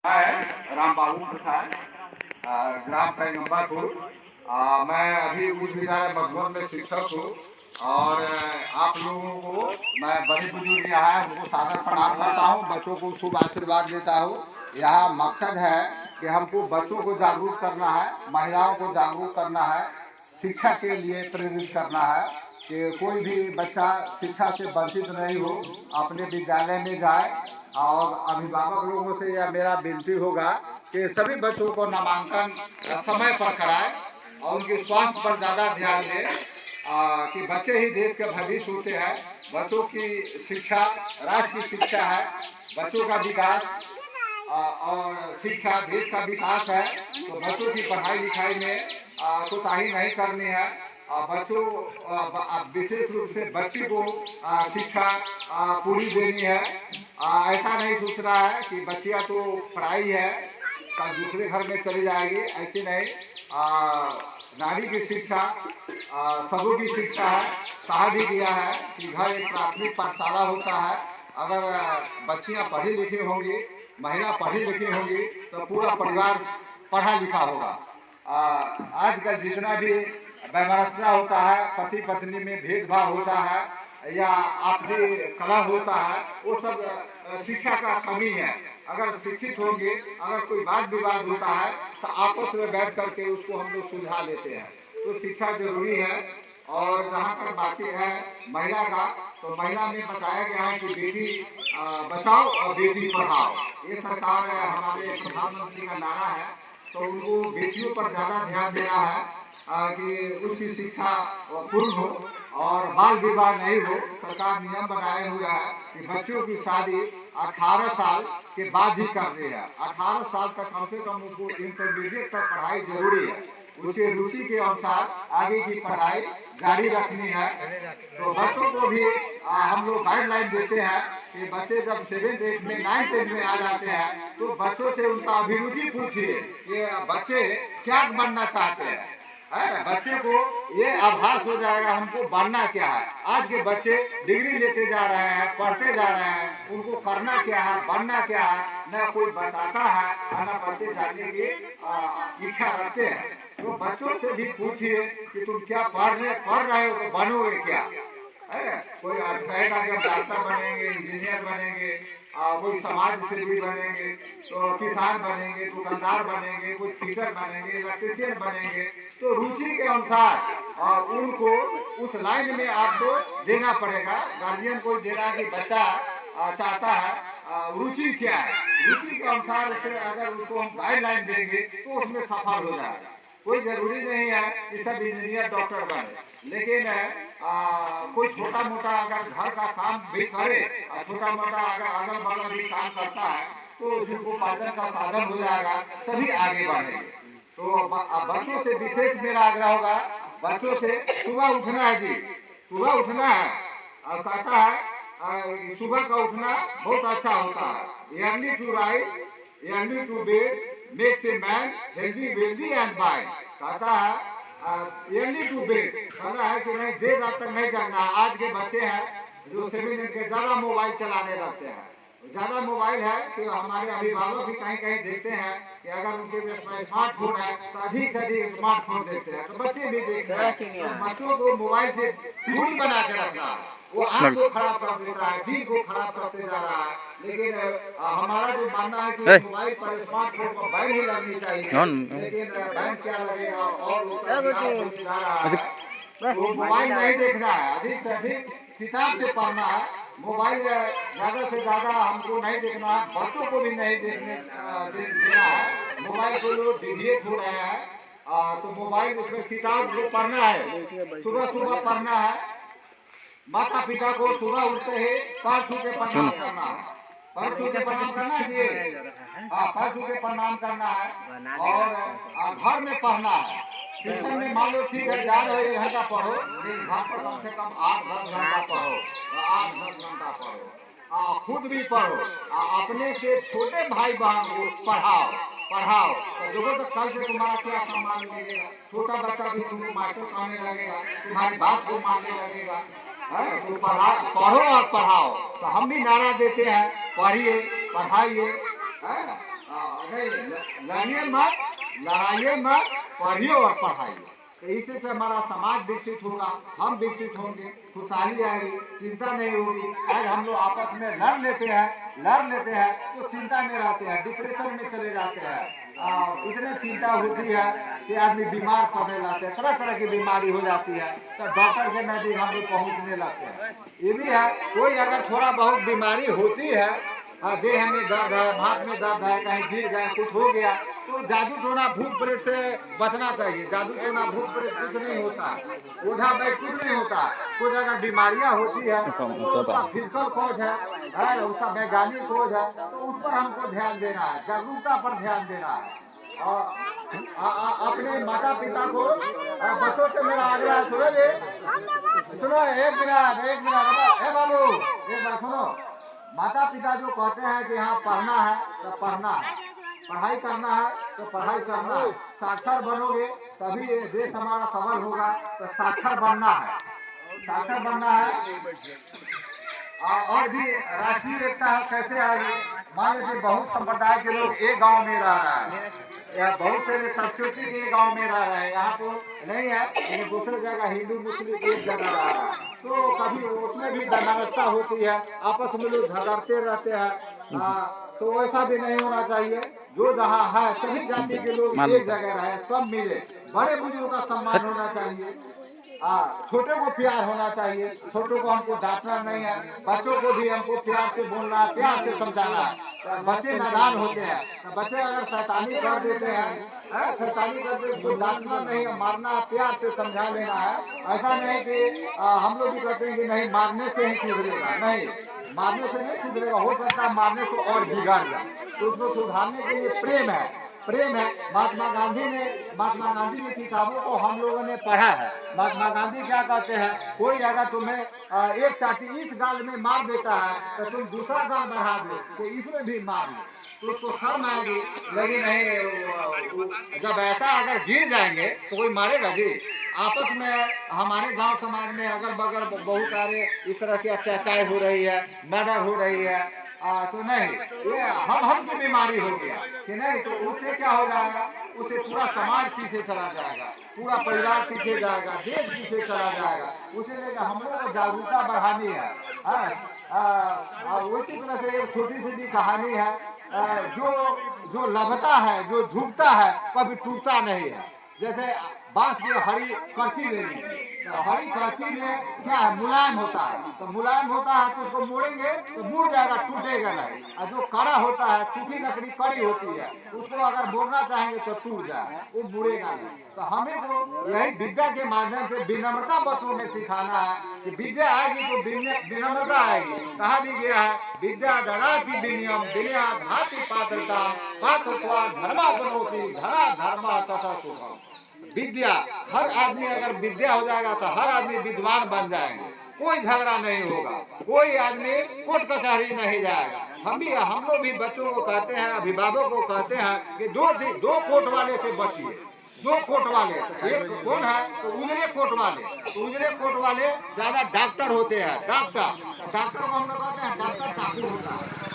है राम बाबू प्रसाद, ग्राम पैगम्बरपुर। मैं अभी उच्च विद्यालय मधुबन में शिक्षक हूँ और आप लोगों को मैं बड़े बुजुर्ग यहाँ है उनको सादर प्रणाम करता हूँ, बच्चों को शुभ आशीर्वाद देता हूँ। यहाँ मकसद है कि हमको बच्चों को जागरूक करना है, महिलाओं को जागरूक करना है, शिक्षा के लिए प्रेरित करना है कि कोई भी बच्चा शिक्षा से वंचित नहीं हो, अपने विद्यालय में जाए। और अभिभावक लोगों से यह मेरा विनती होगा कि सभी बच्चों को नामांकन समय पर कराएं और उनके स्वास्थ्य पर ज़्यादा ध्यान दें कि बच्चे ही देश का भविष्य होते हैं। बच्चों की शिक्षा राष्ट्र की शिक्षा है, बच्चों का विकास और शिक्षा देश का विकास है। तो बच्चों की पढ़ाई लिखाई में कोताही नहीं करनी है। बच्चों विशेष रूप से बच्ची को शिक्षा पूरी देनी है। ऐसा नहीं सोच रहा है कि बच्चियाँ तो पढ़ाई है कल दूसरे घर में चली जाएगी, ऐसी नहीं। नारी की शिक्षा सबों की शिक्षा है। कहा भी गया है कि घर एक प्राथमिक पाठशाला होता है। अगर बच्चियाँ पढ़ी लिखी होंगी, महिला पढ़ी लिखी होंगी तो पूरा परिवार पढ़ा लिखा होगा। आजकल जितना भी वैमनस्य होता है, पति पत्नी में भेदभाव होता है या आपसी कलह होता है, वो सब शिक्षा का कमी है। अगर शिक्षित होंगे, अगर कोई वाद विवाद होता है तो आपस में बैठ करके उसको हम लोग सुलझा लेते हैं। तो शिक्षा जरूरी है। और जहाँ तक बाकी है महिला का, तो महिला में बताया गया है कि बेटी बचाओ और बेटी पढ़ाओ। ये सरकार हमारे प्रधानमंत्री का नारा है, तो उनको बेटियों पर ज़्यादा ध्यान देना है कि उसकी शिक्षा पूर्ण हो और बाल विवाह नहीं हो। सरकार नियम बनाए हुआ है कि बच्चों की शादी 18 साल के बाद ही कर रही है। 18 साल तक कम से कम उनको इंटरमीडिएट तक पढ़ाई जरूरी है। उसके रुचि के अनुसार आगे की पढ़ाई जारी रखनी है। तो बच्चों को भी हम लोग गाइडलाइन देते हैं कि बच्चे जब 7th 8th में 9th 10th में आ जाते हैं तो बच्चों से उनका अभिरुचि पूछिए कि बच्चे क्या बनना चाहते हैं। बच्चे को ये आभास हो जाएगा हमको बनना क्या है। आज के बच्चे डिग्री लेते जा रहे हैं, पढ़ते जा रहे हैं, उनको करना क्या है, बनना क्या है, न कोई बताता है, न पढ़ते जाने की इच्छा रखते हैं। तो बच्चों से भी पूछिए कि तुम क्या पढ़ रहे हो, तो बनोगे क्या। कोई कहेगा कि डॉक्टर बनेंगे, इंजीनियर बनेंगे, कोई समाज सेवी बनेंगे, तो किसान बनेंगे, दुकानदार बनेंगे, कोई टीचर बनेंगे, इलेक्ट्रीशियन बनेंगे। तो रुचि के अनुसार उनको उस लाइन में आपको देना पड़ेगा। गार्जियन को देना कि बच्चा चाहता है, रुचि क्या है, रुचि के अनुसार उसे अगर उसको हम गाइडलाइन देंगे तो उसमें सफल हो जाएगा। कोई जरूरी नहीं है कि सब इंजीनियर डॉक्टर बने, लेकिन कोई छोटा मोटा अगर घर का काम भी करे और छोटा मोटा अगर अगल बगल भी काम करता है तो उसको उपार्जन का साधन हो जाएगा, सभी आगे बढ़ेंगे। तो बच्चों से विशेष मेरा आग्रह होगा, बच्चों से सुबह उठना है जी, सुबह उठना है। और कहता है सुबह का उठना बहुत अच्छा होता है। Early to rise, early to bed makes a man healthy, wealthy and fine। कहता है अर्ली टू बेड, कहना है कि नहीं देर रात तक नहीं जागना। आज के बच्चे हैं जो 7 मिनट के ज़्यादा मोबाइल चलाने लगते हैं, ज़्यादा मोबाइल है तो हमारे अभिभावक भी कहीं कहीं देखते हैं कि अगर उनके पास स्मार्टफोन है तो अधिक से अधिक स्मार्टफोन देखते हैं, तो बच्चे भी देखते हैं। तो बच्चों को मोबाइल से दूरी बना के रखना है। वो आँख को खराब कर देता है, दिल को खराब करते जा रहा है। लेकिन हमारा जो मानना है कि मोबाइल पर स्मार्टफोन पर बैन ही लगनी चाहिए, लेकिन बैन क्या लगेगा और जा रहा है। तो मोबाइल नहीं देखना है, अधिक से अधिक किताब से पढ़ना है। मोबाइल ज़्यादा से ज़्यादा हमको नहीं देखना है, बच्चों को भी नहीं देना है। मोबाइल को लोग डिविएट हो रहे हैं, तो मोबाइल उसमें किताब को पढ़ना है, सुबह सुबह पढ़ना है। माता पिता को सुबह उठते ही पैर छू के प्रणाम करना है, पैर छू के प्रणाम करना है, पैर छू के प्रणाम करना है। और घर में पढ़ना है। ट्यूशन में मान लो ठीक है जा रहे 1 घंटा पढ़ो, लेकिन घर पर कम से कम 8-10 घंटा पढ़ो, 8-10 घंटा पढ़ो। खुद भी पढ़ो, अपने से छोटे भाई बहन को पढ़ाओ। तो देखो तो कल से तुम्हारा क्या सम्मान मिलेगा। छोटा बच्चा भी तुमको मास्टर कहने लगेगा, तुम्हारी बात को मानने लगेगा। तो पढ़ो और पढ़ाओ। तो हम भी नारा देते हैं, पढ़िए, पढ़ाइए। नहीं लड़िए मत, लड़ाइए मत, पढ़िए और पढ़ाइए। तो इसी से हमारा समाज विकसित होगा, हम विकसित होंगे, खुशहाली आएगी, चिंता नहीं होगी। आज हम लोग आपस में लड़ लेते हैं तो चिंता में रहते हैं, डिप्रेशन में चले जाते हैं। इतनी चिंता होती है कि आदमी बीमार पड़ने लगते हैं, तरह तरह की बीमारी हो जाती है, तो डॉक्टर के नजदीक हम लोग पहुँचने लगते हैं। ये भी है, कोई अगर थोड़ा बहुत बीमारी होती है, देह में दर्द है, हाथ में दर्द है, कहीं गिर गए, कुछ हो गया, तो जादू टोना भूत प्रेत से बचना चाहिए। जादू टोना भूत प्रेत कुछ नहीं होता, ओझा बैठ कुछ नहीं होता। कुछ अगर बीमारियां होती है तो उसका फिजिकल खोज है, उसका वैज्ञानिक खोज है, तो उस पर हमको ध्यान देना है, जागरूकता पर ध्यान देना है। और अपने माता पिता को बच्चों से मेरा आग्रह सुनो, एक मिनट हे बाबू, एक बात सुनो। माता पिता जो कहते हैं कि यहाँ पढ़ना है तो पढ़ना है, पढ़ाई करना है तो पढ़ाई करना है, साक्षर बनोगे तभी देश हमारा सबल होगा। तो साक्षर बनना है, साक्षर बनना है। और भी राष्ट्रीय एकता कैसे आएगी? मान लीजिए बहुत संप्रदाय के लोग एक गांव में रह रहा है, या बहुत से संस्कृति के गांव में रह रहे हैं, यहाँ तो नहीं है, लेकिन दूसरी जगह हिंदू मुस्लिम एक जगह रह रहा है, तो कभी उसमें भी दनावस्था होती है, आपस में लोग झगड़ते रहते हैं। तो वैसा भी नहीं होना चाहिए। जो जहाँ है सभी जाति के लोग एक जगह रहे, सब मिले, बड़े बुजुर्गों का सम्मान होना चाहिए, छोटे को प्यार होना चाहिए। छोटों को हमको डांटना नहीं है, बच्चों को भी हमको प्यार से बोलना है, प्यार से समझाना है। तो बच्चे नादान होते हैं, तो बच्चे अगर शैतानी कर देते हैं, शैतानी करते उसको डांटना नहीं है, मारना है, प्यार से समझा लेना है। ऐसा नहीं कि हम लोग भी कहते हैं कि नहीं मारने से ही सुधरेगा, नहीं, मारने से नहीं सुधरेगा, हो सकता है मारने को और बिगाड़ जाए। तो उसको सुधारने के लिए प्रेम है, प्रेम है। महात्मा गांधी की किताबों को हम लोगों ने पढ़ा है। महात्मा गांधी क्या कहते हैं, कोई अगर तुम्हें एक चाटी इस गाल में मार देता है तो तुम दूसरा गाल बढ़ा दो तो इसमें भी मार लो, तो उसको शर्म आएगी। लेकिन नहीं, जब ऐसा अगर गिर जाएंगे तो कोई मारेगा जी। आपस में हमारे गांव समाज में अगल बगल बहुत सारे इस तरह की अत्याचार हो रही है, मर्डर हो रही है, तो नहीं, ये हम की बीमारी हो गया कि नहीं, तो उससे क्या हो जाएगा, उससे पूरा समाज पीछे चला जाएगा, पूरा परिवार पीछे जाएगा, देश पीछे चला जाएगा। उसे लेकर हम लोग को जागरूकता बढ़ानी है। उसी तरह से एक छोटी सी भी कहानी है, जो लभता है, जो झुकता है, कभी टूटता नहीं है। जैसे बांस की हरी करछी लेनी है, तो हरी करछी में क्या है, मुलायम होता है, तो मुलायम होता है तो उसको मोड़ेंगे तो मुड़ जाएगा, टूटेगा नहीं। और जो कड़ा होता है, सूखी लकड़ी कड़ी होती है, उसको अगर मोड़ना चाहेंगे तो टूट जाए, वो मुड़ेगा नहीं। तो हमें को यही विद्या के माध्यम से विनम्रता बच्चों में सिखाना है कि विद्या आएगी तो विनम्रता आएगी। कहा भी गया है, विद्या ददाति विनयम विनया भाति पात्रता पात्रत्वा धर्मा बनोति धरा धर्मा तथा सुखम। विद्या, हर आदमी अगर विद्या हो जाएगा तो हर आदमी विद्वान बन जाएंगे, कोई झगड़ा नहीं होगा, कोई आदमी कोर्ट कचहरी नहीं जाएगा। हम लोग भी बच्चों को कहते हैं, अभिभावकों को कहते हैं कि दो कोर्ट वाले से बचिए। दो कोर्ट वाले, एक कौन है तो उजले कोर्ट वाले, तो उजले कोर्ट वाले ज्यादा डॉक्टर होते हैं, डॉक्टर को हम लोग कहते हैं डॉक्टर ठाकुर होता है।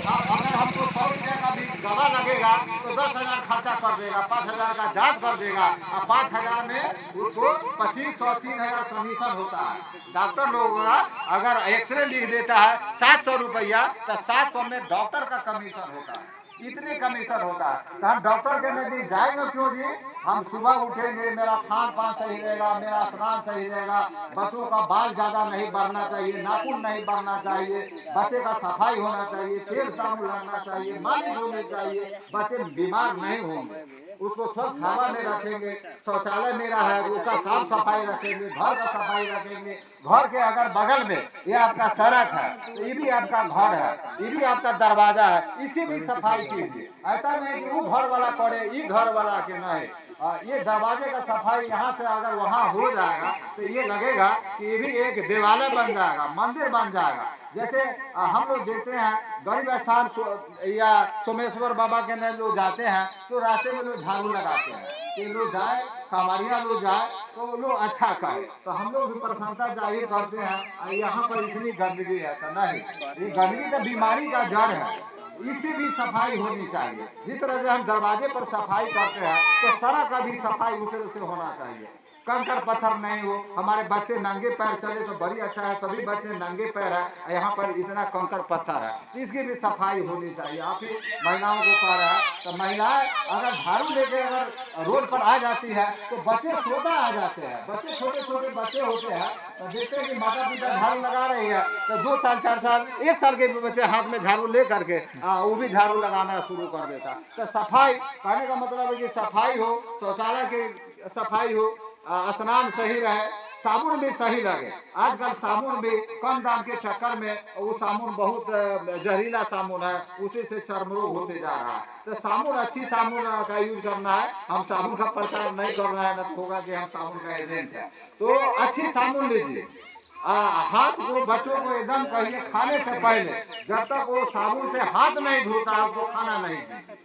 अगर हमको 100 रुपये का भी दवा लगेगा तो 10,000 खर्चा कर देगा, 5,000 का जांच कर देगा, और 5,000 में उसको 2500 3,000 कमीशन होता है। डॉक्टर लोगों का अगर एक्सरे लिख देता है 700 रुपया, तो 700 में डॉक्टर का कमीशन होता है, इतने कमीशन होता है। तो हम डॉक्टर के नजदीक जाएंगे क्यों जी? हम सुबह उठेंगे, मेरा खान पान सही रहेगा, मेरा स्नान सही रहेगा, बच्चों का बाल ज्यादा नहीं बढ़ना चाहिए, नाखून नहीं बढ़ना चाहिए, बच्चे का सफाई होना चाहिए, तेल साबुन लगना चाहिए, मालिश होनी चाहिए, बच्चे बीमार नहीं होंगे। उसको स्वच्छ हवा में रखेंगे, शौचालय मेरा है उसका साफ सफाई रखेंगे, घर का सफाई रखेंगे। घर के अगर बगल में ये आपका सड़क है तो ये भी आपका घर है, ये भी आपका दरवाजा है, इसी भी सफाई कीजिए। ऐसा नहीं कि वो घर वाला करे, ये घर वाला के नहीं। ये दरवाजे का सफाई यहाँ से अगर वहाँ हो जाएगा तो ये लगेगा कि ये भी एक देवालय बन जाएगा, मंदिर बन जाएगा। जैसे हम लोग देखते हैं गरीब स्थान या सोमेश्वर बाबा के नए लोग जाते हैं तो रास्ते में लोग झाड़ू लगाते हैं कि लोग जाए, कांवरिया लोग जाए तो लोग अच्छा कहे, तो हम लोग भी प्रसन्नता जाहिर करते हैं। यहाँ पर इतनी गंदगी है तो नहीं, ये गंदगी तो बीमारी का जड़ है, इसकी भी सफाई होनी चाहिए। जिस तरह से हम दरवाजे पर सफाई करते हैं तो सड़क का भी सफाई उस तरह से होना चाहिए। कंकड़ पत्थर नहीं हो, हमारे बच्चे नंगे पैर चले तो बड़ी अच्छा है, सभी बच्चे नंगे पैर है, यहाँ पर इतना कंकड़ पत्थर है, तो इसकी भी सफाई होनी चाहिए। आप ही महिलाओं को कह रहा है, तो महिलाएं अगर झाड़ू लेके अगर रोड पर आ जाती है तो बच्चे छोटा आ जाते हैं, बच्चे छोटे छोटे बच्चे होते हैं, तो देखते हैं कि माता पिता झाड़ू लगा रही है तो 2 साल 4 साल 1 साल के बच्चे हाथ में झाड़ू ले करके वो भी झाड़ू लगाना शुरू कर देता। तो सफाई कहने का मतलब है कि सफाई हो, शौचालय की सफाई हो, स्नान सही रहे, साबुन भी सही लगे। आजकल साबुन भी कम दाम के चक्कर में वो साबुन बहुत जहरीला साबुन है, उसी से चर्म रोग होते जा रहा है। तो साबुन अच्छी साबुन का यूज करना है। हम साबुन का प्रचार नहीं कर रहे हैं, न होगा कि हम साबुन का एजेंट है। तो अच्छी साबुन लीजिए। हाथ को बच्चों को एकदम कहिए खाने से पहले जब तक वो साबुन से हाथ नहीं धोता उसको खाना नहीं दीजिए।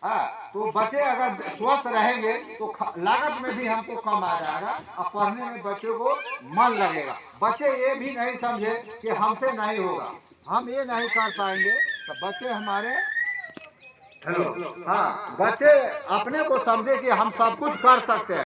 हाँ, तो बच्चे अगर स्वस्थ रहेंगे तो लागत में भी हमको कम आ जाएगा और पढ़ने में बच्चों को मन लगेगा। बच्चे ये भी नहीं समझे कि हमसे नहीं होगा, हम ये नहीं कर पाएंगे, तो बच्चे हमारे हेलो हाँ, बच्चे अपने को समझे कि हम सब कुछ कर सकते हैं।